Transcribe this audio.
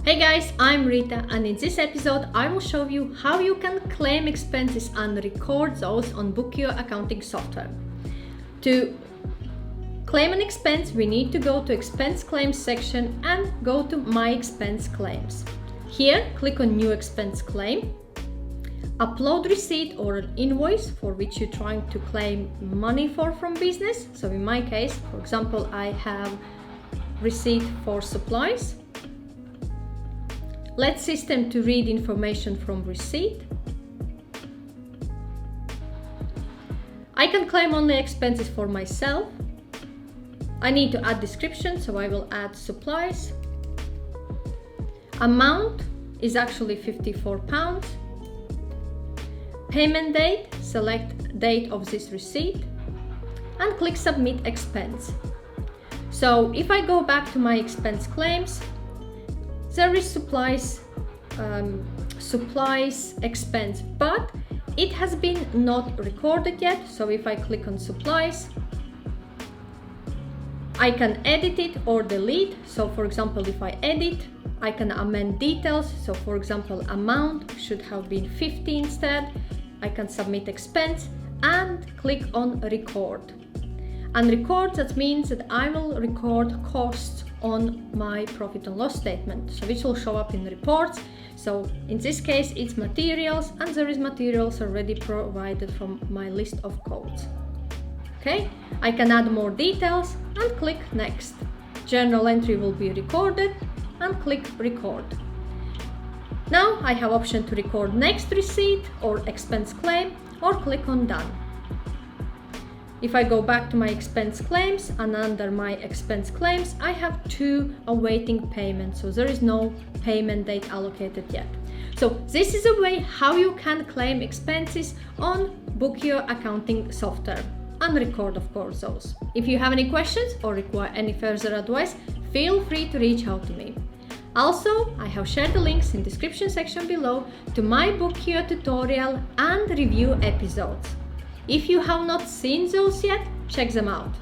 Hey guys, I'm Rita, and in this episode I will show you how you can claim expenses and record those on Bokio accounting software. To claim an expense, we need to go to expense claims section and go to my expense claims. Here, click on new expense claim. Upload receipt or an invoice for which you're trying to claim money from business. So in my case, for example, I have receipt for supplies. Let system to read information from receipt. I can claim only expenses for myself. I need to add description, so I will add supplies. Amount is actually £54. Payment date, select date of this receipt and click submit expense. So if I go back to my expense claims, there is supplies expense, but it has been not recorded yet. So if I click on supplies, I can edit it or delete. So for example, if I edit, I can amend details. So for example, amount should have been 50 instead. I can submit expense and click on record. And record, that means that I will record costs on my profit and loss statement, so which will show up in reports. So in this case it's materials, and there is materials already provided from my list of codes. Okay, I can add more details and click next. Journal entry will be recorded and click record. Now I have option to record next receipt or expense claim, or click on done. If I go back to my expense claims, and under my expense claims I have 2 awaiting payment, so there is no payment date allocated yet. So this is a way how you can claim expenses on Bokio accounting software and record, of course, those. If you have any questions or require any further advice, feel free to reach out to me. Also, I have shared the links in the description section below to my Bokio tutorial and review episodes. If you have not seen those yet, check them out.